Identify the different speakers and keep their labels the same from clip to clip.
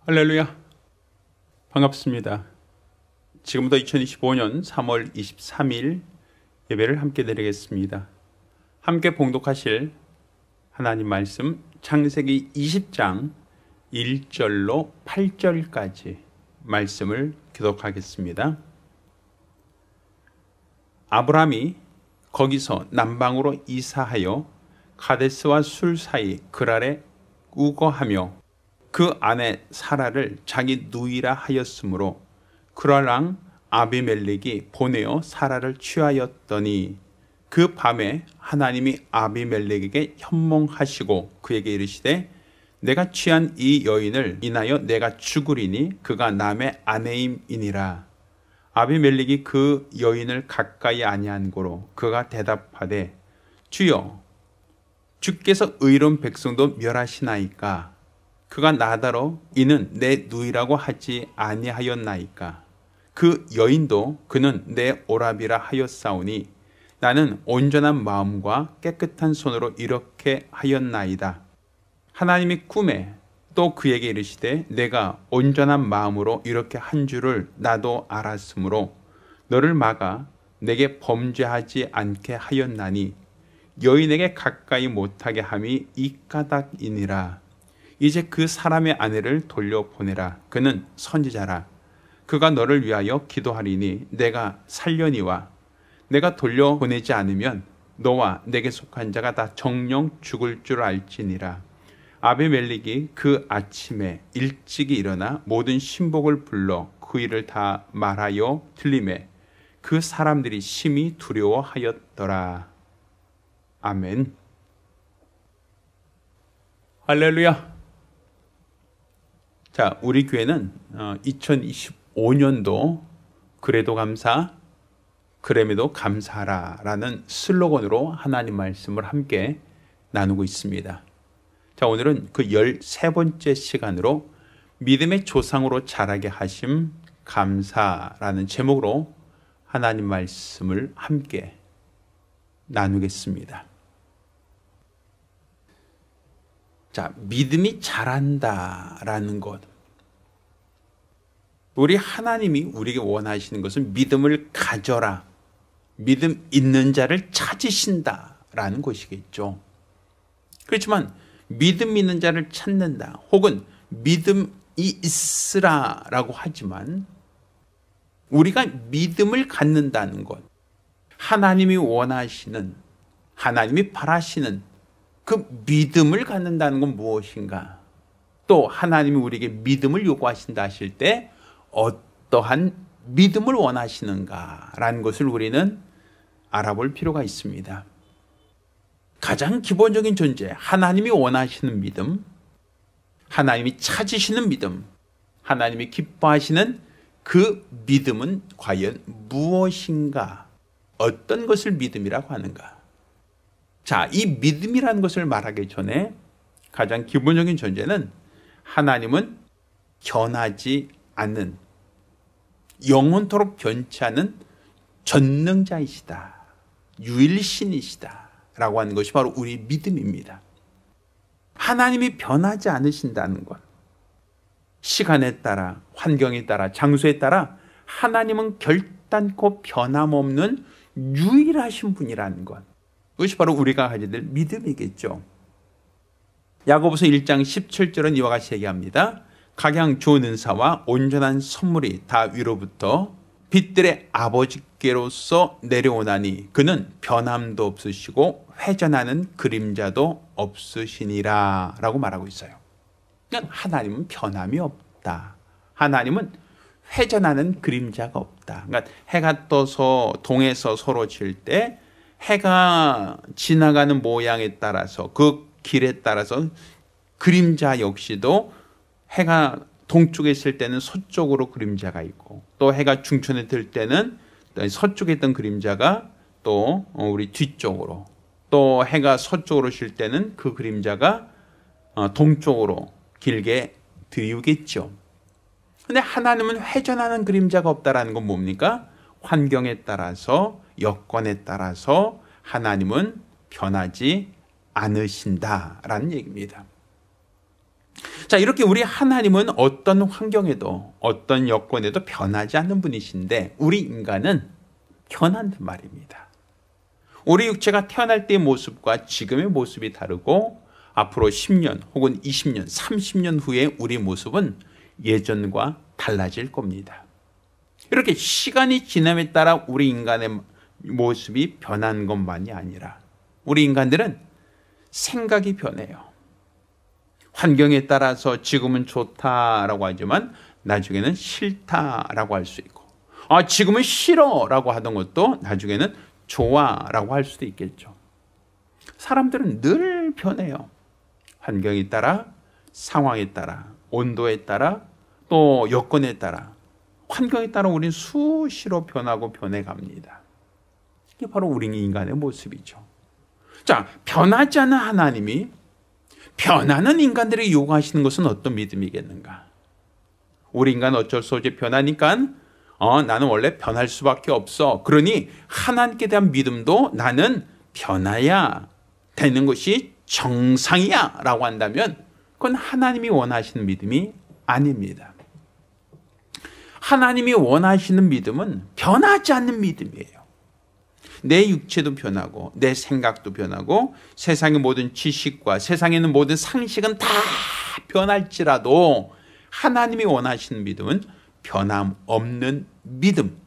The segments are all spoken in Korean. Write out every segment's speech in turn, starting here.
Speaker 1: 할렐루야, 반갑습니다. 지금부터 2025년 3월 23일 예배를 함께 드리겠습니다. 함께 봉독하실 하나님 말씀 창세기 20장 1절로 8절까지 말씀을 교독하겠습니다. 아브라함이 거기서 남방으로 이사하여 가데스와 술 사이 그랄에 우거하며 그 아내 사라를 자기 누이라 하였으므로 그랄 왕 아비멜렉이 보내어 사라를 취하였더니 그 밤에 하나님이 아비멜렉에게 현몽하시고 그에게 이르시되 내가 취한 이 여인을 인하여 내가 죽으리니 그가 남의 아내임이니라. 아비멜렉이 그 여인을 가까이 아니한 고로 그가 대답하되 주여 주께서 의로운 백성도 멸하시나이까. 그가 나더러 이는 내 누이라고 하지 아니하였나이까. 그 여인도 그는 내 오라비라 하였사오니 나는 온전한 마음과 깨끗한 손으로 이렇게 하였나이다. 하나님이 꿈에 또 그에게 이르시되 내가 온전한 마음으로 이렇게 한 줄을 나도 알았으므로 너를 막아 내게 범죄하지 않게 하였나니 여인에게 가까이 못하게 함이 이 까닭이니라. 이제 그 사람의 아내를 돌려보내라. 그는 선지자라. 그가 너를 위하여 기도하리니 내가 살려니와 내가 돌려보내지 않으면 너와 내게 속한 자가 다 정령 죽을 줄 알지니라. 아비멜렉이 그 아침에 일찍이 일어나 모든 신복을 불러 그 일을 다 말하여 들리매 그 사람들이 심히 두려워하였더라. 아멘. 할렐루야. 자, 우리 교회는 2025년도 그래도 감사, 그럼에도 감사하라 라는 슬로건으로 하나님 말씀을 함께 나누고 있습니다. 자, 오늘은 그 13번째 시간으로 믿음의 조상으로 자라게 하심 감사라는 제목으로 하나님 말씀을 함께 나누겠습니다. 자, 믿음이 자란다라는 것. 우리 하나님이 우리에게 원하시는 것은 믿음을 가져라. 믿음 있는 자를 찾으신다라는 것이겠죠. 그렇지만 믿음 있는 자를 찾는다. 혹은 믿음이 있으라라고 하지만 우리가 믿음을 갖는다는 것. 하나님이 원하시는, 하나님이 바라시는 그 믿음을 갖는다는 건 무엇인가? 또 하나님이 우리에게 믿음을 요구하신다 하실 때 어떠한 믿음을 원하시는가라는 것을 우리는 알아볼 필요가 있습니다. 가장 기본적인 존재, 하나님이 원하시는 믿음, 하나님이 찾으시는 믿음, 하나님이 기뻐하시는 그 믿음은 과연 무엇인가? 어떤 것을 믿음이라고 하는가? 자, 이 믿음이라는 것을 말하기 전에 가장 기본적인 존재는 하나님은 변하지 않는, 영원토록 변치 않는 전능자이시다. 유일신이시다. 라고 하는 것이 바로 우리 믿음입니다. 하나님이 변하지 않으신다는 것. 시간에 따라, 환경에 따라, 장소에 따라 하나님은 결단코 변함없는 유일하신 분이라는 것. 그것이 바로 우리가 가져야 될 믿음이겠죠. 야고보서 1장 17절은 이와 같이 얘기합니다. 각양 좋은 은사와 온전한 선물이 다 위로부터 빛들의 아버지께로서 내려오나니 그는 변함도 없으시고 회전하는 그림자도 없으시니라 라고 말하고 있어요. 그러니까 하나님은 변함이 없다. 하나님은 회전하는 그림자가 없다. 그러니까 해가 떠서 동에서 서로 질 때 해가 지나가는 모양에 따라서 그 길에 따라서 그림자 역시도 해가 동쪽에 있을 때는 서쪽으로 그림자가 있고 또 해가 중천에 들 때는 서쪽에 있던 그림자가 또 우리 뒤쪽으로 또 해가 서쪽으로 질 때는 그 그림자가 동쪽으로 길게 드리우겠죠. 근데 하나님은 회전하는 그림자가 없다라는 건 뭡니까? 환경에 따라서 여건에 따라서 하나님은 변하지 않으신다라는 얘기입니다. 자, 이렇게 우리 하나님은 어떤 환경에도 어떤 여건에도 변하지 않는 분이신데 우리 인간은 변한단 말입니다. 우리 육체가 태어날 때의 모습과 지금의 모습이 다르고 앞으로 10년 혹은 20년, 30년 후에 우리 모습은 예전과 달라질 겁니다. 이렇게 시간이 지남에 따라 우리 인간의 모습이 변한 것만이 아니라 우리 인간들은 생각이 변해요. 환경에 따라서 지금은 좋다라고 하지만 나중에는 싫다라고 할 수 있고, 지금은 싫어라고 하던 것도 나중에는 좋아라고 할 수도 있겠죠. 사람들은 늘 변해요. 환경에 따라, 상황에 따라, 온도에 따라, 또 여건에 따라, 환경에 따라 우리는 수시로 변하고 변해갑니다. 이게 바로 우리 인간의 모습이죠. 자, 변하지 않는 하나님이 변하는 인간들에게 요구하시는 것은 어떤 믿음이겠는가? 우리 인간은 어쩔 수 없이 변하니까 나는 원래 변할 수밖에 없어. 그러니 하나님께 대한 믿음도 나는 변해야 되는 것이 정상이야 라고 한다면 그건 하나님이 원하시는 믿음이 아닙니다. 하나님이 원하시는 믿음은 변하지 않는 믿음이에요. 내 육체도 변하고 내 생각도 변하고 세상의 모든 지식과 세상에 있는 모든 상식은 다 변할지라도 하나님이 원하시는 믿음은 변함없는 믿음.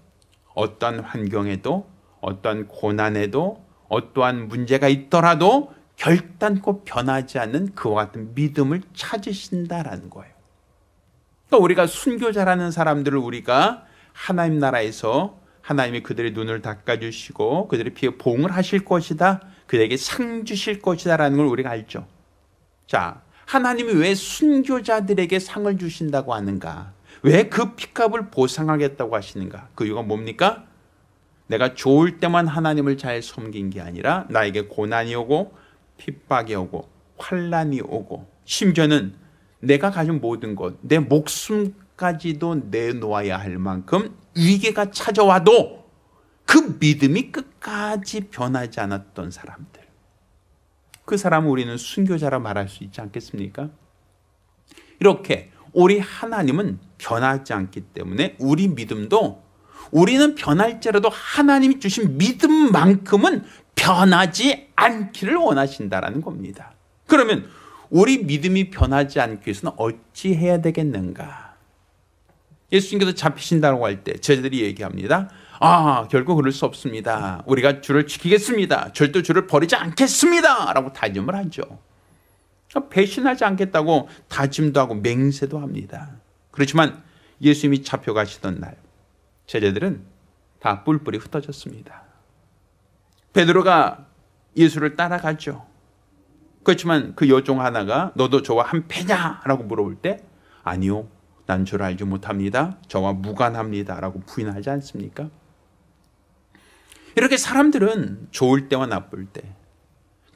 Speaker 1: 어떠한 환경에도 어떠한 고난에도 어떠한 문제가 있더라도 결단코 변하지 않는 그와 같은 믿음을 찾으신다라는 거예요. 그러니까 우리가 순교자라는 사람들을 우리가 하나님 나라에서 하나님이 그들의 눈을 닦아주시고 그들의 피에 보응을 하실 것이다. 그들에게 상 주실 것이다 라는 걸 우리가 알죠. 자, 하나님이 왜 순교자들에게 상을 주신다고 하는가? 왜 그 핏값을 보상하겠다고 하시는가? 그 이유가 뭡니까? 내가 좋을 때만 하나님을 잘 섬긴 게 아니라 나에게 고난이 오고 핍박이 오고 환난이 오고 심지어는 내가 가진 모든 것, 내 목숨까지도 내놓아야 할 만큼 위기가 찾아와도 그 믿음이 끝까지 변하지 않았던 사람들. 그 사람을 우리는 순교자라 말할 수 있지 않겠습니까? 이렇게 우리 하나님은 변하지 않기 때문에 우리 믿음도 우리는 변할지라도 하나님이 주신 믿음만큼은 변하지 않기를 원하신다라는 겁니다. 그러면 우리 믿음이 변하지 않기 위해서는 어찌 해야 되겠는가? 예수님께서 잡히신다고 할 때 저희들이 얘기합니다. 결국 그럴 수 없습니다. 우리가 주를 지키겠습니다. 절대 주를 버리지 않겠습니다. 라고 다짐을 하죠. 배신하지 않겠다고 다짐도 하고 맹세도 합니다. 그렇지만 예수님이 잡혀가시던 날 제자들은 다 뿔뿔이 흩어졌습니다. 베드로가 예수를 따라가죠. 그렇지만 그 여종 하나가 너도 저와 한 패냐? 라고 물어볼 때 아니요. 난 주를 알지 못합니다. 저와 무관합니다. 라고 부인하지 않습니까? 이렇게 사람들은 좋을 때와 나쁠 때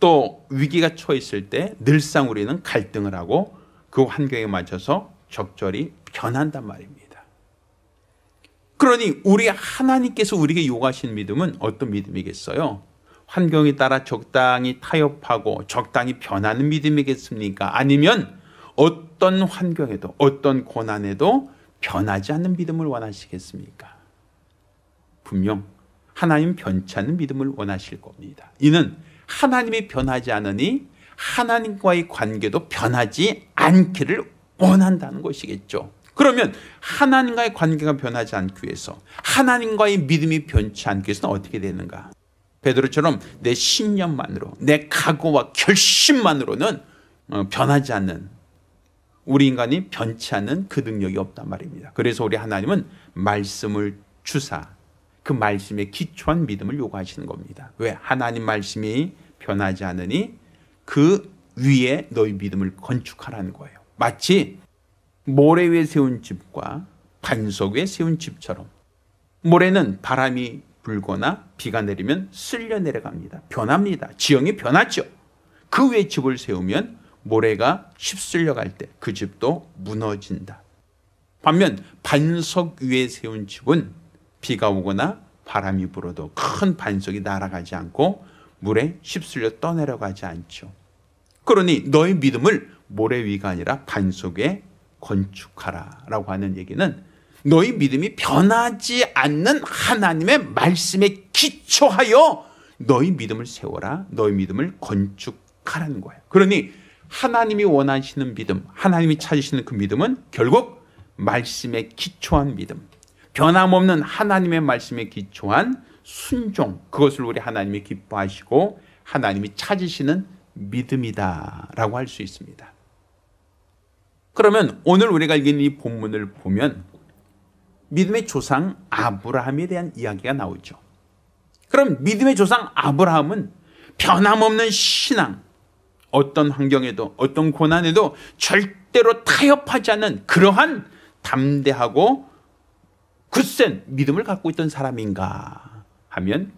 Speaker 1: 또 위기가 처했을 때 늘상 우리는 갈등을 하고 그 환경에 맞춰서 적절히 변한단 말입니다. 그러니 우리 하나님께서 우리에게 요구하신 믿음은 어떤 믿음이겠어요? 환경에 따라 적당히 타협하고 적당히 변하는 믿음이겠습니까? 아니면 어떤 환경에도 어떤 고난에도 변하지 않는 믿음을 원하시겠습니까? 분명 하나님 변치 않는 믿음을 원하실 겁니다. 이는 하나님이 변하지 않으니 하나님과의 관계도 변하지 않기를 원한다는 것이겠죠. 그러면 하나님과의 관계가 변하지 않기 위해서 하나님과의 믿음이 변치 않기 위해서는 어떻게 되는가? 베드로처럼 내 신념만으로 내 각오와 결심만으로는 변하지 않는 우리 인간이 변치 않는 그 능력이 없단 말입니다. 그래서 우리 하나님은 말씀을 주사 그 말씀에 기초한 믿음을 요구하시는 겁니다. 왜? 하나님 말씀이 변하지 않으니 그 위에 너희 믿음을 건축하라는 거예요. 마치 모래 위에 세운 집과 반석 위에 세운 집처럼 모래는 바람이 불거나 비가 내리면 쓸려 내려갑니다. 변합니다. 지형이 변하죠. 그 위에 집을 세우면 모래가 휩쓸려 갈 때 그 집도 무너진다. 반면 반석 위에 세운 집은 비가 오거나 바람이 불어도 큰 반석이 날아가지 않고 물에 휩쓸려 떠내려가지 않죠. 그러니 너의 믿음을 모래 위가 아니라 반석에 건축하라 라고 하는 얘기는 너희 믿음이 변하지 않는 하나님의 말씀에 기초하여 너희 믿음을 세워라. 너희 믿음을 건축하라는 거예요. 그러니 하나님이 원하시는 믿음, 하나님이 찾으시는 그 믿음은 결국 말씀에 기초한 믿음, 변함없는 하나님의 말씀에 기초한 순종, 그것을 우리 하나님이 기뻐하시고 하나님이 찾으시는 믿음이다라고 할 수 있습니다. 그러면 오늘 우리가 읽은 이 본문을 보면 믿음의 조상 아브라함에 대한 이야기가 나오죠. 그럼 믿음의 조상 아브라함은 변함없는 신앙, 어떤 환경에도 어떤 고난에도 절대로 타협하지 않는 그러한 담대하고 굳센 믿음을 갖고 있던 사람인가 하면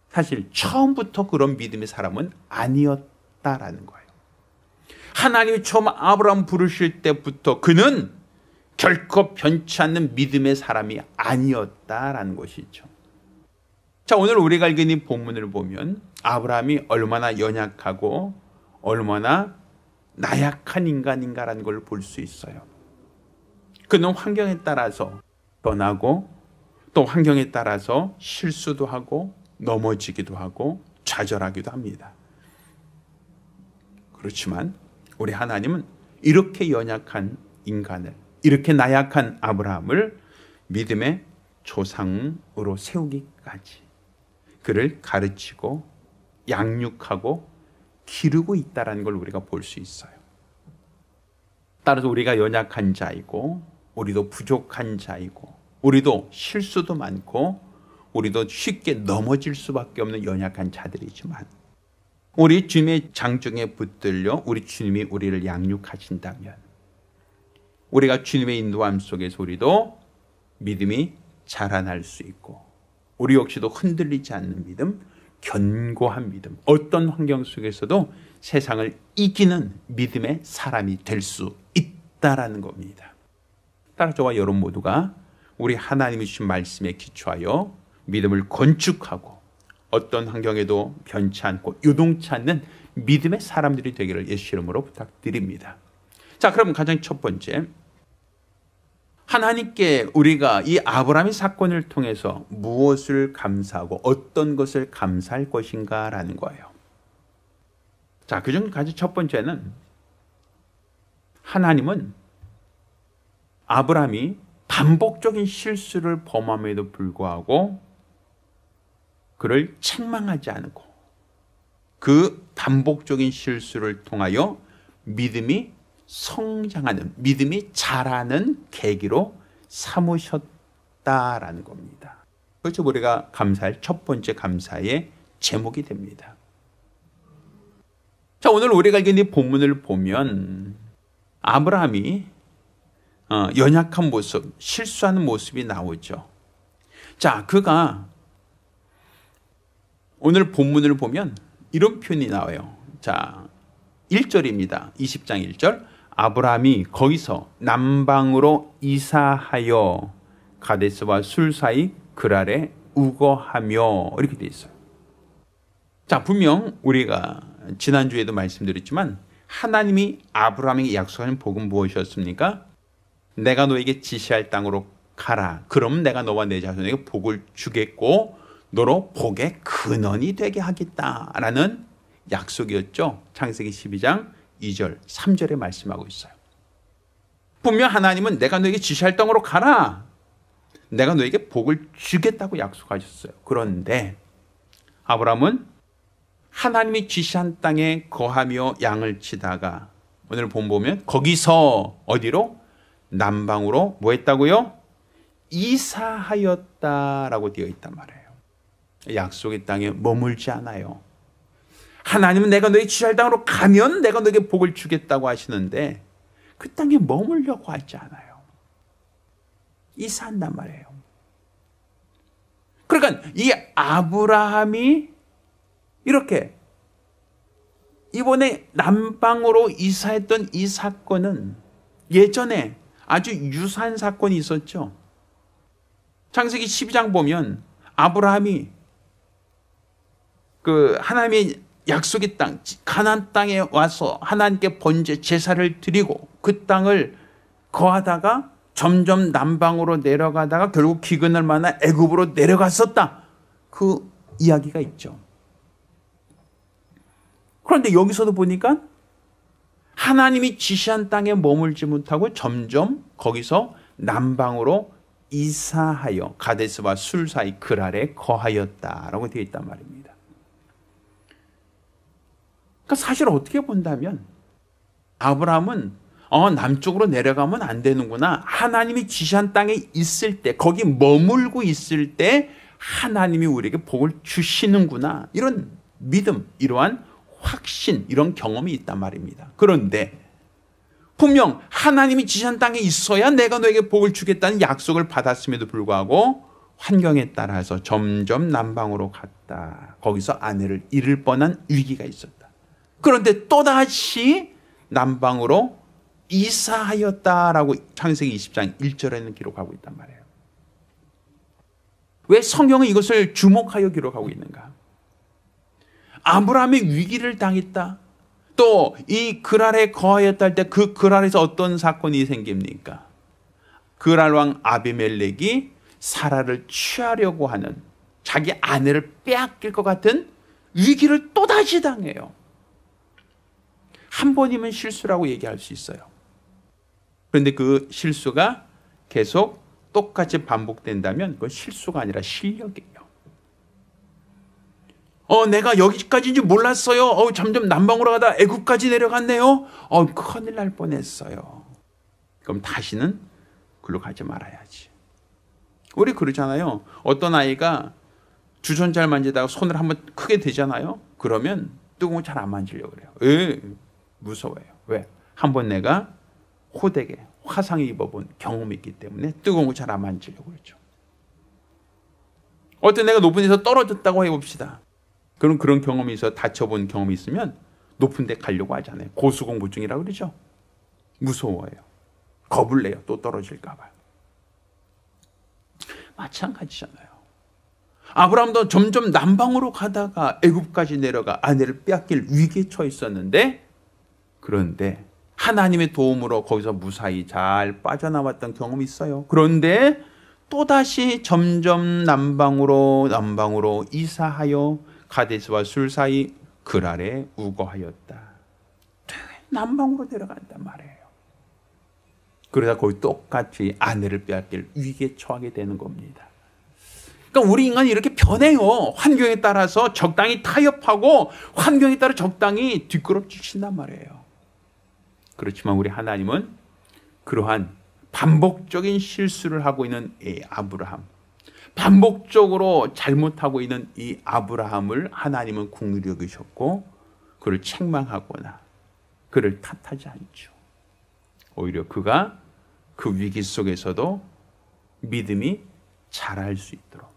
Speaker 1: 사실 처음부터 그런 믿음의 사람은 아니었다라는 거예요. 하나님이 처음 아브라함 부르실 때부터 그는 결코 변치 않는 믿음의 사람이 아니었다라는 것이죠. 자, 오늘 우리가 읽은 이 본문을 보면 아브라함이 얼마나 연약하고 얼마나 나약한 인간인가라는 걸 볼 수 있어요. 그는 환경에 따라서 변하고 또 환경에 따라서 실수도 하고 넘어지기도 하고 좌절하기도 합니다. 그렇지만 우리 하나님은 이렇게 연약한 인간을, 이렇게 나약한 아브라함을 믿음의 조상으로 세우기까지 그를 가르치고 양육하고 기르고 있다는 걸 우리가 볼 수 있어요. 따라서 우리가 연약한 자이고 우리도 부족한 자이고 우리도 실수도 많고 우리도 쉽게 넘어질 수밖에 없는 연약한 자들이지만 우리 주님의 장중에 붙들려 우리 주님이 우리를 양육하신다면 우리가 주님의 인도함 속에서 우리도 믿음이 자라날 수 있고 우리 역시도 흔들리지 않는 믿음, 견고한 믿음, 어떤 환경 속에서도 세상을 이기는 믿음의 사람이 될 수 있다라는 겁니다. 따라 저와 여러분 모두가 우리 하나님이 주신 말씀에 기초하여 믿음을 건축하고 어떤 환경에도 변치 않고 요동치 않는 믿음의 사람들이 되기를 예수 이름으로 부탁드립니다. 자, 그럼 가장 첫 번째, 하나님께 우리가 이 아브라함의 사건을 통해서 무엇을 감사하고 어떤 것을 감사할 것인가 라는 거예요. 자, 그중 가장 첫 번째는 하나님은 아브라함이 반복적인 실수를 범함에도 불구하고 그를 책망하지 않고 그 반복적인 실수를 통하여 믿음이 성장하는, 믿음이 자라는 계기로 삼으셨다라는 겁니다. 그렇죠. 우리가 감사할 첫 번째 감사의 제목이 됩니다. 자, 오늘 우리가 읽은 이 본문을 보면 아브라함이 연약한 모습, 실수하는 모습이 나오죠. 자, 그가 오늘 본문을 보면 이런 표현이 나와요. 자, 1절입니다. 20장 1절. 아브라함이 거기서 남방으로 이사하여 가데스와 술 사이 그랄에 우거하며 이렇게 돼 있어요. 자, 분명 우리가 지난주에도 말씀드렸지만 하나님이 아브라함에게 약속하는 복은 무엇이었습니까? 내가 너에게 지시할 땅으로 가라. 그럼 내가 너와 내 자손에게 복을 주겠고 너로 복의 근원이 되게 하겠다라는 약속이었죠. 창세기 12장 2절, 3절에 말씀하고 있어요. 분명 하나님은 내가 너에게 지시할 땅으로 가라. 내가 너에게 복을 주겠다고 약속하셨어요. 그런데 아브라함은 하나님이 지시한 땅에 거하며 양을 치다가 오늘 보면 거기서 어디로? 남방으로 뭐 했다고요? 이사하였다라고 되어 있단 말이에요. 약속의 땅에 머물지 않아요. 하나님은 내가 너에게 지시할 땅으로 가면 내가 너에게 복을 주겠다고 하시는데 그 땅에 머물려고 하지 않아요. 이사한단 말이에요. 그러니까 이 아브라함이 이렇게 이번에 남방으로 이사했던 이 사건은 예전에 아주 유사한 사건이 있었죠. 창세기 12장 보면 아브라함이 그 하나님의 약속의 땅, 가나안 땅에 와서 하나님께 번제 제사를 드리고 그 땅을 거하다가 점점 남방으로 내려가다가 결국 기근을 만나 애굽으로 내려갔었다. 그 이야기가 있죠. 그런데 여기서도 보니까 하나님이 지시한 땅에 머물지 못하고 점점 거기서 남방으로 이사하여 가데스와 술 사이 그랄에 거하였다라고 되어 있단 말입니다. 그러니까 사실 어떻게 본다면 아브라함은 남쪽으로 내려가면 안 되는구나. 하나님이 지시한 땅에 있을 때, 거기 머물고 있을 때 하나님이 우리에게 복을 주시는구나. 이런 믿음, 이러한 확신, 이런 경험이 있단 말입니다. 그런데 분명 하나님이 지시한 땅에 있어야 내가 너에게 복을 주겠다는 약속을 받았음에도 불구하고 환경에 따라서 점점 남방으로 갔다. 거기서 아내를 잃을 뻔한 위기가 있었다. 그런데 또다시 남방으로 이사하였다라고 창세기 20장 1절에는 기록하고 있단 말이에요. 왜 성경은 이것을 주목하여 기록하고 있는가? 아브라함이 위기를 당했다. 또 이 그랄에 거하였다 할 때 그 그랄에서 어떤 사건이 생깁니까? 그랄 왕 아비멜렉이 사라를 취하려고 하는, 자기 아내를 빼앗길 것 같은 위기를 또다시 당해요. 한 번이면 실수라고 얘기할 수 있어요. 그런데 그 실수가 계속 똑같이 반복된다면 그건 실수가 아니라 실력이에요. 내가 여기까지인지 몰랐어요. 점점 남방으로 가다 애굽까지 내려갔네요. 큰일 날 뻔했어요. 그럼 다시는 글로 가지 말아야지. 우리 그러잖아요. 어떤 아이가 주전자를 만지다가 손을 한번 크게 대잖아요. 그러면 뜨거운 거 잘 안 만지려고 그래요. 무서워요. 왜? 한번 내가 호되게 화상을 입어본 경험이 있기 때문에 뜨거운 거 잘 안 만지려고 그러죠. 어떤 내가 높은 데서 떨어졌다고 해봅시다. 그럼 그런 경험이 있어 다쳐본 경험이 있으면 높은 데 가려고 하잖아요. 고수공포증이라고 그러죠. 무서워요. 겁을 내요. 또 떨어질까 봐. 마찬가지잖아요. 아브라함도 점점 남방으로 가다가 애굽까지 내려가 아내를 빼앗길 위기에 처해 있었는데, 그런데 하나님의 도움으로 거기서 무사히 잘 빠져나왔던 경험이 있어요. 그런데 또다시 점점 남방으로 이사하여 가데스와 술 사이 그랄에 우거하였다. 남방으로 내려간단 말이에요. 그러다 거기 똑같이 아내를 빼앗길 위기에 처하게 되는 겁니다. 그러니까 우리 인간이 이렇게 변해요. 환경에 따라서 적당히 타협하고 환경에 따라 적당히 뒷걸음치신단 말이에요. 그렇지만 우리 하나님은 그러한 반복적인 실수를 하고 있는 이 아브라함, 반복적으로 잘못하고 있는 이 아브라함을 하나님은 긍휼히 여기셨고 그를 책망하거나 그를 탓하지 않죠. 오히려 그가 그 위기 속에서도 믿음이 자랄 수 있도록,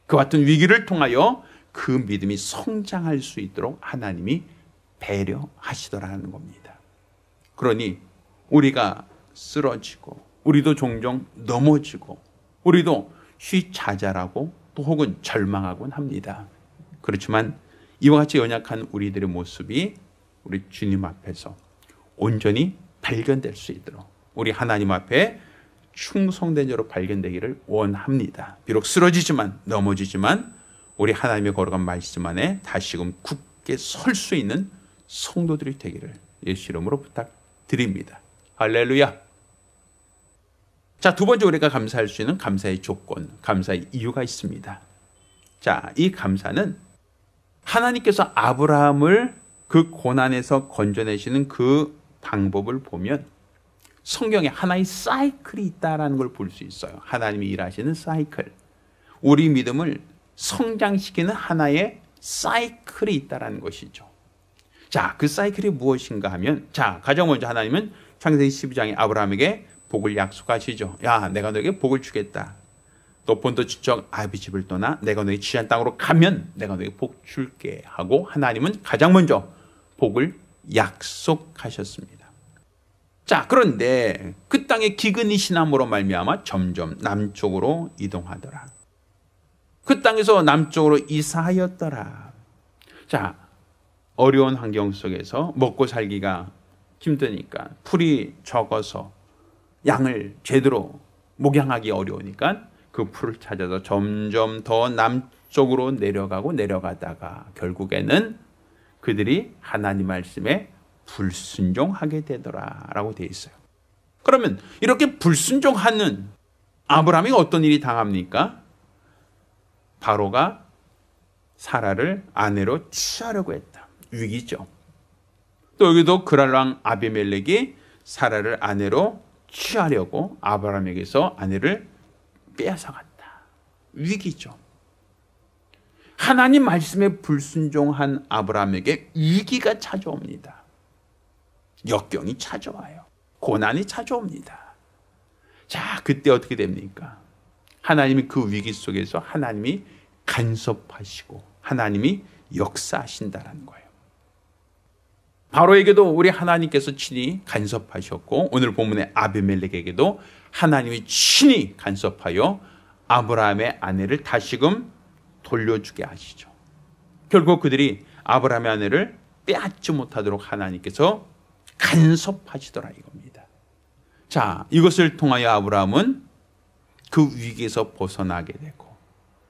Speaker 1: 그 같은 위기를 통하여 그 믿음이 성장할 수 있도록 하나님이 배려하시더라는 겁니다. 그러니 우리가 쓰러지고 우리도 종종 넘어지고 우리도 휘자잘하고 또 혹은 절망하곤 합니다. 그렇지만 이와 같이 연약한 우리들의 모습이 우리 주님 앞에서 온전히 발견될 수 있도록 우리 하나님 앞에 충성된 자로 발견되기를 원합니다. 비록 쓰러지지만 넘어지지만 우리 하나님의 거룩한 말씀 안에 다시금 굳게 설 수 있는 성도들이 되기를 예수 이름으로 부탁드립니다. 할렐루야. 자, 두 번째 우리가 감사할 수 있는 감사의 조건, 감사의 이유가 있습니다. 자, 이 감사는 하나님께서 아브라함을 그 고난에서 건져내시는 그 방법을 보면 성경에 하나의 사이클이 있다는 걸 볼 수 있어요. 하나님이 일하시는 사이클. 우리 믿음을 성장시키는 하나의 사이클이 있다는 것이죠. 자, 그 사이클이 무엇인가 하면, 자, 가장 먼저 하나님은 창세기 12장에 아브라함에게 복을 약속하시죠. 야, 내가 너에게 복을 주겠다. 또 본토 지척 아비 집을 떠나 내가 너의 지시한 땅으로 가면 내가 너에게 복 줄게 하고 하나님은 가장 먼저 복을 약속하셨습니다. 자, 그런데 그 땅에 기근이 심함으로 말미암아 점점 남쪽으로 이동하더라. 그 땅에서 남쪽으로 이사하였더라. 자, 어려운 환경 속에서 먹고 살기가 힘드니까, 풀이 적어서 양을 제대로 목양하기 어려우니까 그 풀을 찾아서 점점 더 남쪽으로 내려가다가 결국에는 그들이 하나님 말씀에 불순종하게 되더라라고 되어 있어요. 그러면 이렇게 불순종하는 아브라함이 어떤 일이 당합니까? 바로가 사라를 아내로 취하려고 했다. 위기죠. 또 여기도 그랄왕 아비멜렉이 사라를 아내로 취하려고 아브라함에게서 아내를 빼앗아갔다. 위기죠. 하나님 말씀에 불순종한 아브라함에게 위기가 찾아옵니다. 역경이 찾아와요. 고난이 찾아옵니다. 자, 그때 어떻게 됩니까? 하나님이 그 위기 속에서 하나님이 간섭하시고 하나님이 역사하신다는 거예요. 바로에게도 우리 하나님께서 친히 간섭하셨고, 오늘 본문의 아비멜렉에게도 하나님이 친히 간섭하여 아브라함의 아내를 다시금 돌려주게 하시죠. 결국 그들이 아브라함의 아내를 빼앗지 못하도록 하나님께서 간섭하시더라 이겁니다. 자, 이것을 통하여 아브라함은 그 위기에서 벗어나게 되고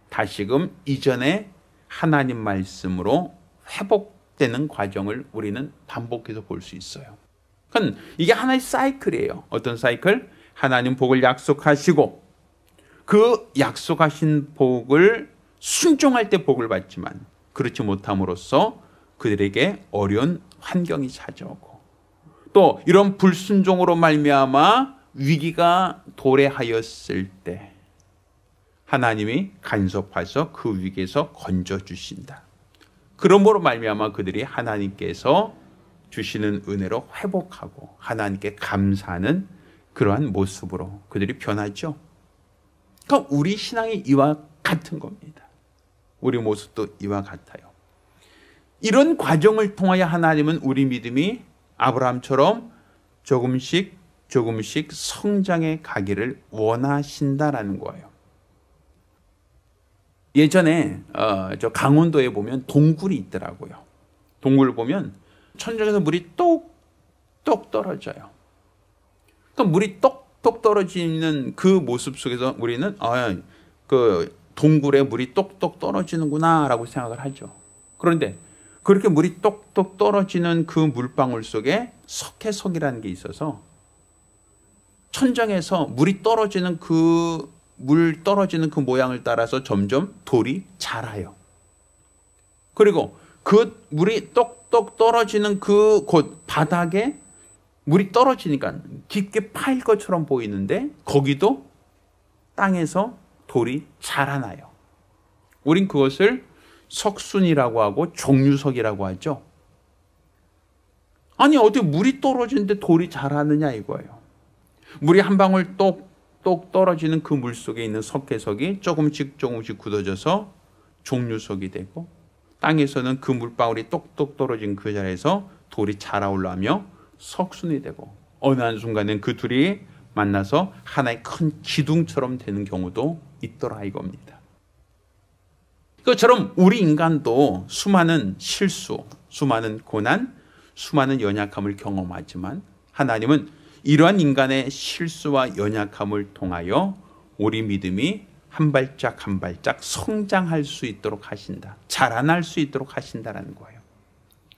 Speaker 1: 다시금 이전의 하나님 말씀으로 회복되는 과정을 우리는 반복해서 볼 수 있어요. 그러니까 이게 하나의 사이클이에요. 어떤 사이클? 하나님 복을 약속하시고 그 약속하신 복을 순종할 때 복을 받지만 그렇지 못함으로써 그들에게 어려운 환경이 찾아오고, 또 이런 불순종으로 말미암아 위기가 도래하였을 때 하나님이 간섭하셔서 그 위기에서 건져주신다. 그러므로 말미암아 그들이 하나님께서 주시는 은혜로 회복하고 하나님께 감사하는 그러한 모습으로 그들이 변하죠. 그러니까 우리 신앙이 이와 같은 겁니다. 우리 모습도 이와 같아요. 이런 과정을 통하여 하나님은 우리 믿음이 아브라함처럼 조금씩 성장해 가기를 원하신다라는 거예요. 예전에 저 강원도에 보면 동굴이 있더라고요. 동굴을 보면 천장에서 물이 똑똑 떨어져요. 그러니까 물이 똑똑 떨어지는 그 모습 속에서 우리는 그 동굴에 물이 똑똑 떨어지는구나 라고 생각을 하죠. 그런데 그렇게 물이 똑똑 떨어지는 그 물방울 속에 석회석이라는 게 있어서 천장에서 물이 떨어지는 그 모양을 따라서 점점 돌이 자라요. 그리고 그 물이 똑똑 떨어지는 그 곳 바닥에 물이 떨어지니까 깊게 파일 것처럼 보이는데 거기도 땅에서 돌이 자라나요. 우린 그것을 석순이라고 하고 종류석이라고 하죠. 아니 어떻게 물이 떨어지는데 돌이 자라느냐 이거예요. 물이 한 방울 똑똑 떨어지는 그 물 속에 있는 석회석이 조금씩 굳어져서 종류석이 되고, 땅에서는 그 물방울이 똑똑 떨어진 그 자리에서 돌이 자라올라며 석순이 되고, 어느 한순간엔 그 둘이 만나서 하나의 큰 기둥처럼 되는 경우도 있더라 이겁니다. 그것처럼 우리 인간도 수많은 실수, 수많은 고난, 수많은 연약함을 경험하지만 하나님은 이러한 인간의 실수와 연약함을 통하여 우리 믿음이 한 발짝 한 발짝 성장할 수 있도록 하신다. 자라날 수 있도록 하신다는 거예요.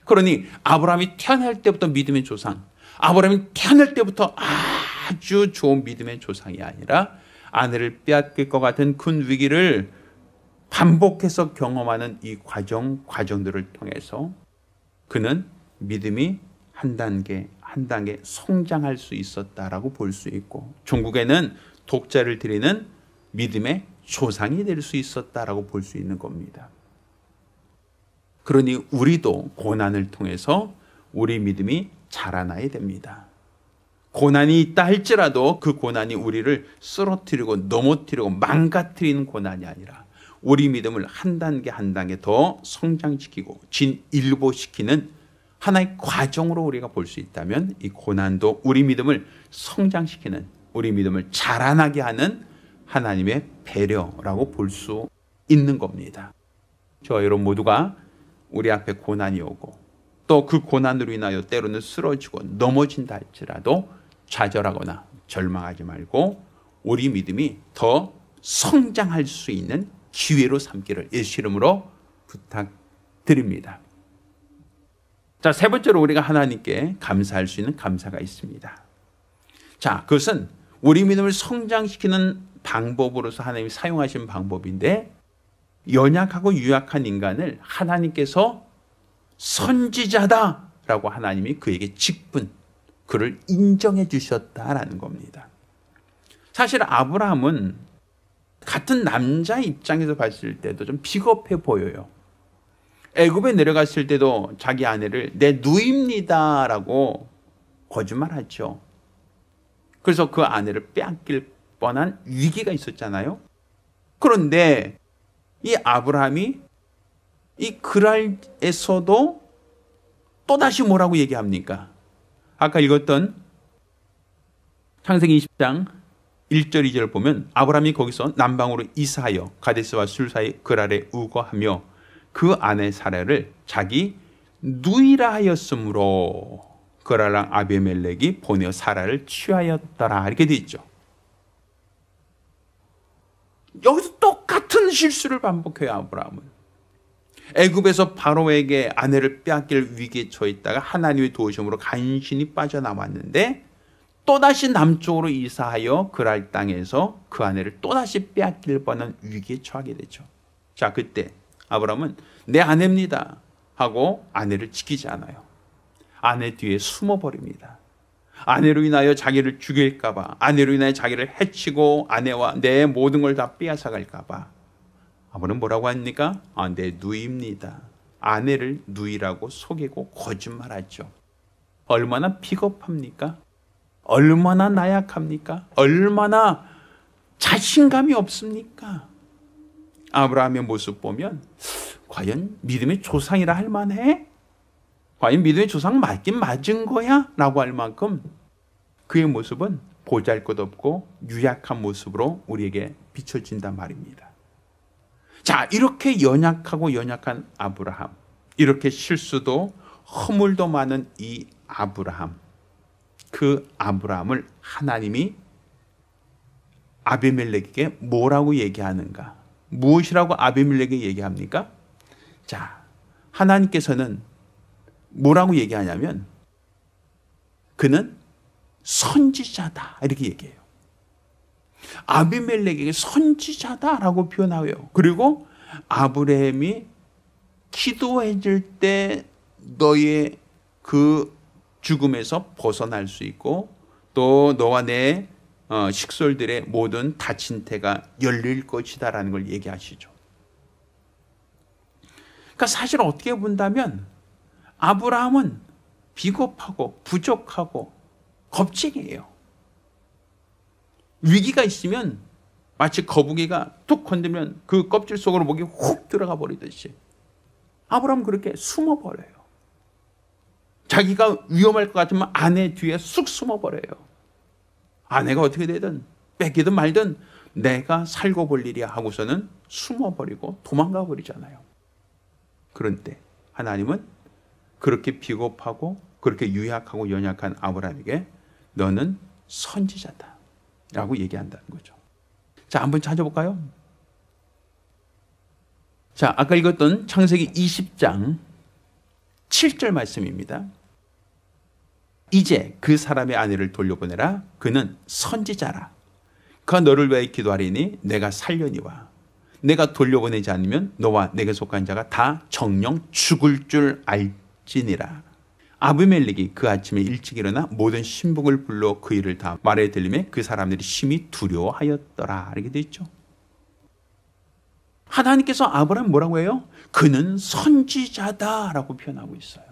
Speaker 1: 그러니 아브라함이 태어날 때부터 믿음의 조상, 아브라함이 태어날 때부터 아주 좋은 믿음의 조상이 아니라 아내를 빼앗길 것 같은 큰 위기를 반복해서 경험하는 이 과정들을 통해서 그는 믿음이 한 단계 성장할 수 있었다라고 볼 수 있고, 종국에는 독자를 드리는 믿음의 조상이 될 수 있었다라고 볼 수 있는 겁니다. 그러니 우리도 고난을 통해서 우리 믿음이 자라나야 됩니다. 고난이 있다 할지라도 그 고난이 우리를 쓰러뜨리고 넘어뜨리고 망가뜨리는 고난이 아니라 우리 믿음을 한 단계 더 성장시키고 진일보시키는 하나의 과정으로 우리가 볼 수 있다면 이 고난도 우리 믿음을 성장시키는, 우리 믿음을 자라나게 하는 하나님의 배려라고 볼 수 있는 겁니다. 저와 여러분 모두가 우리 앞에 고난이 오고 또 그 고난으로 인하여 때로는 쓰러지고 넘어진다 할지라도 좌절하거나 절망하지 말고 우리 믿음이 더 성장할 수 있는 기회로 삼기를 예수 이름으로 부탁드립니다. 자, 세 번째로 우리가 하나님께 감사할 수 있는 감사가 있습니다. 자, 그것은 우리 믿음을 성장시키는 방법으로서 하나님이 사용하신 방법인데, 연약하고 유약한 인간을 하나님께서 선지자다라고 하나님이 그에게 직분, 그를 인정해 주셨다라는 겁니다. 사실 아브라함은 같은 남자 입장에서 봤을 때도 좀 비겁해 보여요. 애굽에 내려갔을 때도 자기 아내를 내 누이입니다라고 거짓말하죠. 그래서 그 아내를 빼앗길 뻔한 위기가 있었잖아요. 그런데 이 아브라함이 이 그랄에서도 또다시 뭐라고 얘기합니까? 아까 읽었던 창세기 20장 1절 2절 보면 아브라함이 거기서 남방으로 이사하여 가데스와 술 사이 그랄에 우거하며 그 아내 사라를 자기 누이라 하였으므로 그랄랑 아비멜렉이 보내어 사라를 취하였더라, 이렇게 돼 있죠. 여기서 똑같은 실수를 반복해요. 아브라함은 애굽에서 바로에게 아내를 빼앗길 위기에 처했다가 하나님의 도우심으로 간신히 빠져나왔는데 또다시 남쪽으로 이사하여 그랄 땅에서 그 아내를 또다시 빼앗길 뻔한 위기에 처하게 되죠. 자, 그때 아브라함은 내 아내입니다 하고 아내를 지키지 않아요. 아내 뒤에 숨어버립니다. 아내로 인하여 자기를 죽일까 봐, 아내로 인하여 자기를 해치고 아내와 내 모든 걸 다 빼앗아갈까 봐 아버는 뭐라고 합니까? 내 누이입니다. 아내를 누이라고 속이고 거짓말하죠. 얼마나 비겁합니까? 얼마나 나약합니까? 얼마나 자신감이 없습니까? 아브라함의 모습 보면 과연 믿음의 조상이라 할 만해? 과연 믿음의 조상 맞긴 맞은 거야? 라고 할 만큼 그의 모습은 보잘것없고 유약한 모습으로 우리에게 비춰진단 말입니다. 자, 이렇게 연약한 아브라함, 이렇게 실수도 허물도 많은 이 아브라함, 그 아브라함을 하나님이 아비멜렉에게 뭐라고 얘기하는가? 무엇이라고 아비멜렉에게 얘기합니까? 자, 하나님께서는 뭐라고 얘기하냐면 그는 선지자다, 이렇게 얘기해요. 아비멜렉에게 선지자다라고 표현하고요. 그리고 아브라함이 기도해 줄 때 너의 그 죽음에서 벗어날 수 있고 또 너와 내 식솔들의 모든 닫힌 태가 열릴 것이다라는 걸 얘기하시죠. 그러니까 사실 어떻게 본다면 아브라함은 비겁하고 부족하고 겁쟁이에요. 위기가 있으면 마치 거북이가 툭 건들면 그 껍질 속으로 목이 훅 들어가 버리듯이 아브라함은 그렇게 숨어버려요. 자기가 위험할 것 같으면 아내 뒤에 쑥 숨어버려요. 아내가 어떻게 되든 뺏기든 말든 내가 살고 볼 일이야 하고서는 숨어버리고 도망가 버리잖아요. 그런데 하나님은 그렇게 비겁하고 그렇게 유약하고 연약한 아브라함에게 너는 선지자다 라고 얘기한다는 거죠. 자, 한번 찾아볼까요? 자, 아까 읽었던 창세기 20장 7절 말씀입니다. 이제 그 사람의 아내를 돌려보내라. 그는 선지자라. 그가 너를 위하여 기도하리니 내가 살려니와 내가 돌려보내지 않으면 너와 내게 속한 자가 다 정령 죽을 줄 알지니라. 아비멜렉이 그 아침에 일찍 일어나 모든 신복을 불러 그 일을 다 말해 들리매 그 사람들이 심히 두려워하였더라. 이렇게 되어 있죠. 하나님께서 아브라함 뭐라고 해요? 그는 선지자다라고 표현하고 있어요.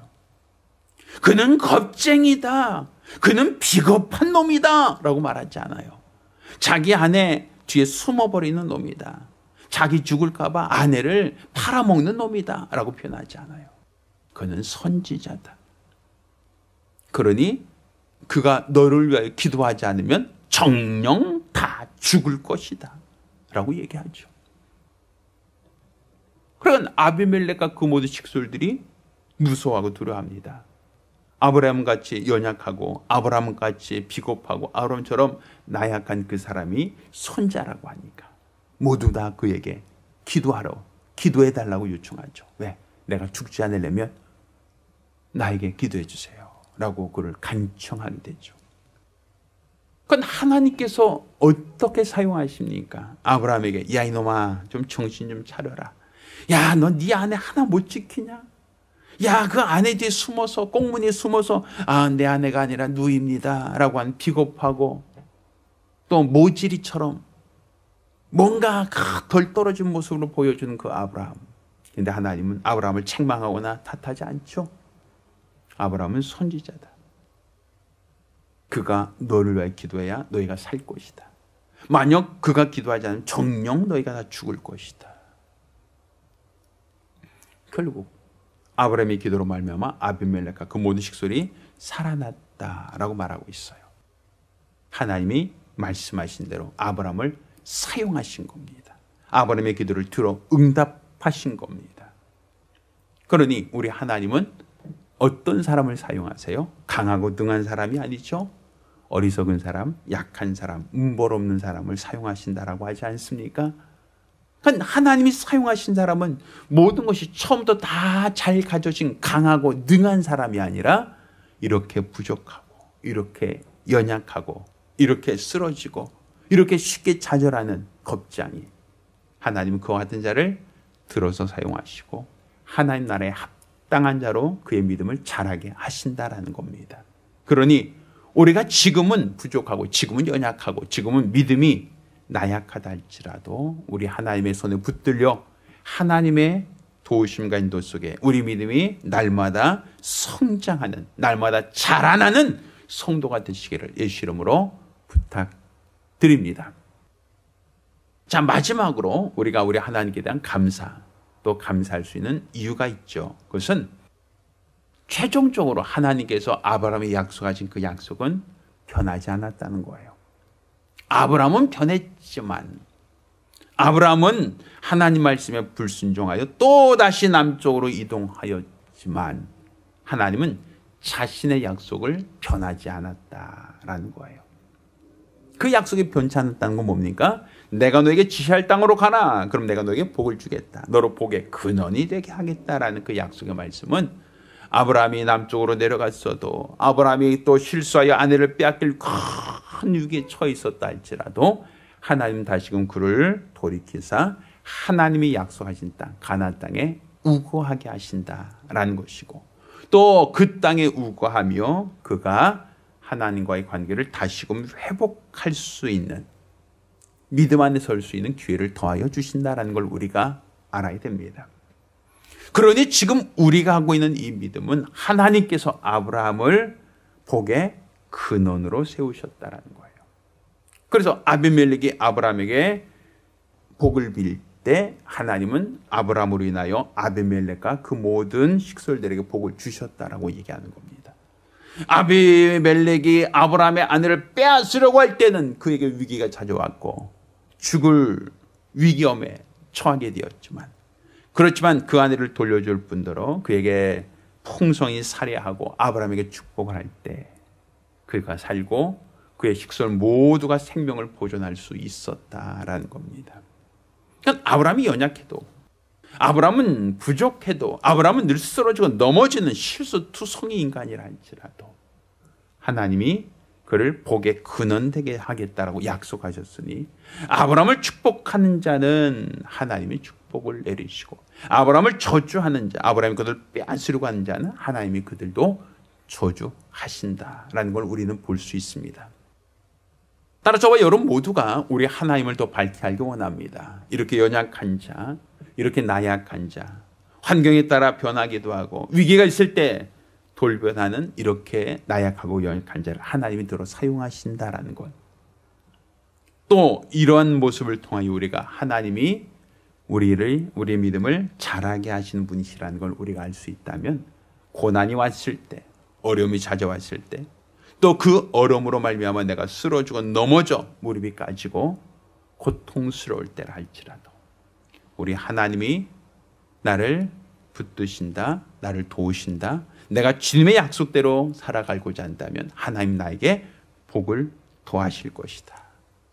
Speaker 1: 그는 겁쟁이다. 그는 비겁한 놈이다 라고 말하지 않아요. 자기 아내 뒤에 숨어버리는 놈이다. 자기 죽을까 봐 아내를 팔아먹는 놈이다 라고 표현하지 않아요. 그는 선지자다. 그러니 그가 너를 위하여 기도하지 않으면 정녕 다 죽을 것이다 라고 얘기하죠. 그러니까 아비멜렉과 그 모든 식솔들이 무서워하고 두려워합니다. 아브라함같이 연약하고 아브라함같이 비겁하고 아브라함처럼 나약한 그 사람이 손자라고 하니까 모두 다 그에게 기도해달라고 요청하죠. 왜? 내가 죽지 않으려면 나에게 기도해 주세요 라고 그를 간청하게 되죠. 그건 하나님께서 어떻게 사용하십니까? 아브라함에게 야 이놈아 좀 정신 좀 차려라. 야 너 네 아내 하나 못 지키냐? 야 그 아내 뒤에 숨어서 꽁무니에 숨어서 내 아내가 아니라 누이입니다 라고 한 비겁하고 또 모질이처럼 뭔가 덜 떨어진 모습으로 보여주는 그 아브라함. 근데 하나님은 아브라함을 책망하거나 탓하지 않죠. 아브라함은 선지자다. 그가 너를 위해 기도해야 너희가 살 것이다. 만약 그가 기도하지 않으면 정녕 너희가 다 죽을 것이다. 결국 아브라함의 기도로 말미암아 아비멜렉과 그 모든 식솔이 살아났다라고 말하고 있어요. 하나님이 말씀하신 대로 아브라함을 사용하신 겁니다. 아브라함의 기도를 들어 응답하신 겁니다. 그러니 우리 하나님은 어떤 사람을 사용하세요? 강하고 능한 사람이 아니죠. 어리석은 사람, 약한 사람, 음벌 없는 사람을 사용하신다라고 하지 않습니까? 그러니까 하나님이 사용하신 사람은 모든 것이 처음부터 다 잘 가져진 강하고 능한 사람이 아니라 이렇게 부족하고 이렇게 연약하고 이렇게 쓰러지고 이렇게 쉽게 좌절하는 겁장이 하나님은 그와 같은 자를 들어서 사용하시고 하나님 나라에 합당한 자로 그의 믿음을 자라게 하신다라는 겁니다. 그러니 우리가 지금은 부족하고 지금은 연약하고 지금은 믿음이 나약하다 할지라도 우리 하나님의 손에 붙들려 하나님의 도우심과 인도 속에 우리 믿음이 날마다 성장하는 날마다 자라나는 성도가 되시기를 예수 이름으로 부탁드립니다. 자, 마지막으로 우리가 우리 하나님께 대한 감사 또 감사할 수 있는 이유가 있죠. 그것은 최종적으로 하나님께서 아브라함이 약속하신 그 약속은 변하지 않았다는 거예요. 아브라함은 변했지만 아브라함은 하나님 말씀에 불순종하여 또다시 남쪽으로 이동하였지만 하나님은 자신의 약속을 변하지 않았다라는 거예요. 그 약속이 변치 않았다는 건 뭡니까? 내가 너에게 지시할 땅으로 가라. 그럼 내가 너에게 복을 주겠다. 너로 복의 근원이 되게 하겠다라는 그 약속의 말씀은 아브라함이 남쪽으로 내려갔어도 아브라함이 또 실수하여 아내를 빼앗길 큰 위기에 처해 있었다 할지라도 하나님 다시금 그를 돌이키사 하나님이 약속하신 땅 가나안 땅에 우거하게 하신다라는 것이고 또 그 땅에 우거하며 그가 하나님과의 관계를 다시금 회복할 수 있는 믿음 안에 설 수 있는 기회를 더하여 주신다라는 걸 우리가 알아야 됩니다. 그러니 지금 우리가 하고 있는 이 믿음은 하나님께서 아브라함을 복의 근원으로 세우셨다라는 거예요. 그래서 아비멜렉이 아브라함에게 복을 빌 때 하나님은 아브라함으로 인하여 아비멜렉과 그 모든 식솔들에게 복을 주셨다라고 얘기하는 겁니다. 아비멜렉이 아브라함의 아내를 빼앗으려고 할 때는 그에게 위기가 찾아왔고 죽을 위기험에 처하게 되었지만 그렇지만 그 아내를 돌려줄 뿐더러 그에게 풍성히 살해하고 아브라함에게 축복을 할 때 그가 살고 그의 식솔 모두가 생명을 보존할 수 있었다라는 겁니다. 그러니까 아브라함이 연약해도 아브라함은 부족해도 아브라함은 늘 쓰러지고 넘어지는 실수투성이 인간이라 할지라도 하나님이 그를 복의 근원 되게 하겠다라고 약속하셨으니 아브라함을 축복하는 자는 하나님이 축복을 내리시고 아브라함을 저주하는 자, 아브라함이 그들을 빼앗으려고 하는 자는 하나님이 그들도 저주하신다라는 걸 우리는 볼 수 있습니다. 따라 저와 여러분 모두가 우리 하나님을 더 밝히 알기 원합니다. 이렇게 연약한 자, 이렇게 나약한 자, 환경에 따라 변하기도 하고 위기가 있을 때 돌변하는 이렇게 나약하고 연약한 자를 하나님이 들어 사용하신다라는 것. 또 이러한 모습을 통하여 우리가 하나님이 우리의 믿음을 자라게 하시는 분이시라는 걸 우리가 알 수 있다면 고난이 왔을 때, 어려움이 찾아왔을 때 또 그 어려움으로 말미암아 내가 쓰러지고 넘어져 무릎이 까지고 고통스러울 때라 할지라도 우리 하나님이 나를 붙드신다, 나를 도우신다. 내가 주님의 약속대로 살아가고자 한다면 하나님 나에게 복을 더하실 것이다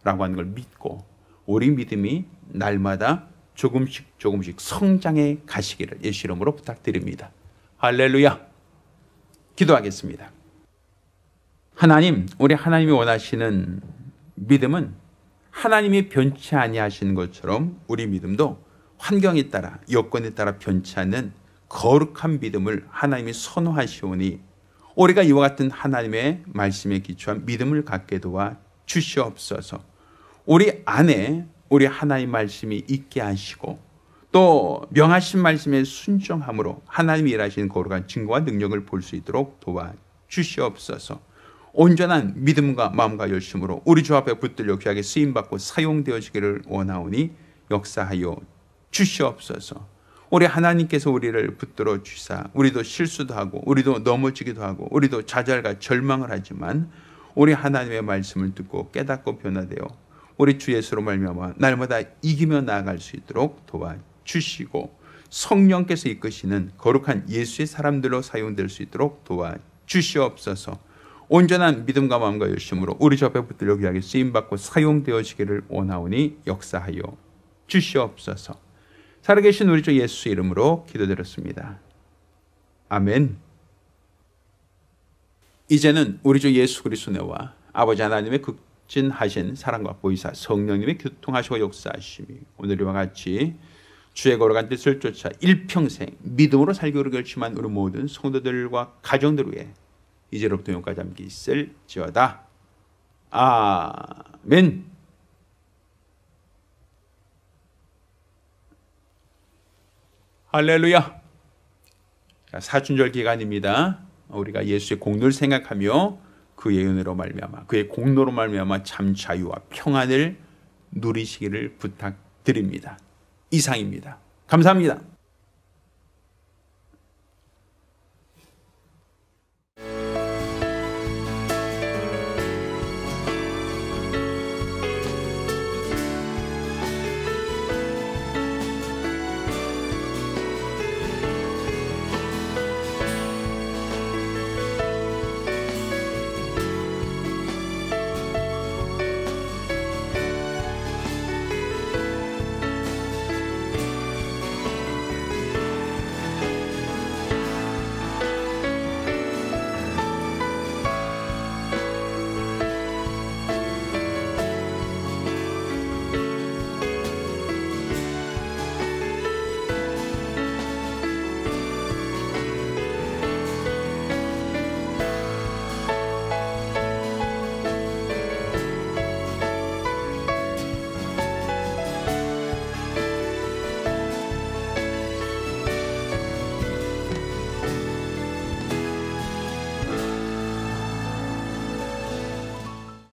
Speaker 1: 라고 하는 걸 믿고 우리 믿음이 날마다 조금씩 성장해 가시기를 예수 이름으로 부탁드립니다. 할렐루야. 기도하겠습니다. 하나님, 우리 하나님이 원하시는 믿음은 하나님이 변치 아니하시는 것처럼 우리 믿음도 환경에 따라 여건에 따라 변치 않는 거룩한 믿음을 하나님이 선호하시오니 우리가 이와 같은 하나님의 말씀에 기초한 믿음을 갖게 도와 주시옵소서. 우리 안에 우리 하나님 말씀이 있게 하시고 또 명하신 말씀에 순종함으로 하나님이 일하시는 거룩한 증거와 능력을 볼 수 있도록 도와 주시옵소서. 온전한 믿음과 마음과 열심으로 우리 주 앞에 붙들려 귀하게 쓰임받고 사용되어지기를 원하오니 역사하여 주시옵소서. 우리 하나님께서 우리를 붙들어 주사 우리도 실수도 하고 우리도 넘어지기도 하고 우리도 좌절과 절망을 하지만 우리 하나님의 말씀을 듣고 깨닫고 변화되어 우리 주 예수로 말미암아 날마다 이기며 나아갈 수 있도록 도와주시고 성령께서 이끄시는 거룩한 예수의 사람들로 사용될 수 있도록 도와주시옵소서. 온전한 믿음과 마음과 열심으로 우리 주 앞에 붙들려 귀하게 쓰임받고 사용되어지기를 원하오니 역사하여 주시옵소서. 살아계신 우리 주 예수 이름으로 기도드렸습니다. 아멘. 이제는 우리 주 예수 그리스도의 은혜와 아버지 하나님의 극진하신 사랑과 보이사 성령님의 교통하시고 역사하심이 오늘과 같이 주의 거룩한 뜻을 쫓아 일평생 믿음으로 살기로 결심한 우리 모든 성도들과 가정들 위해 이제로부터 영까지 함께 있을지어다. 아멘. 할렐루야. 사순절 기간입니다. 우리가 예수의 공로를 생각하며 그의 은혜로 말미암아 그의 공로로 말미암아 참 자유와 평안을 누리시기를 부탁드립니다. 이상입니다. 감사합니다.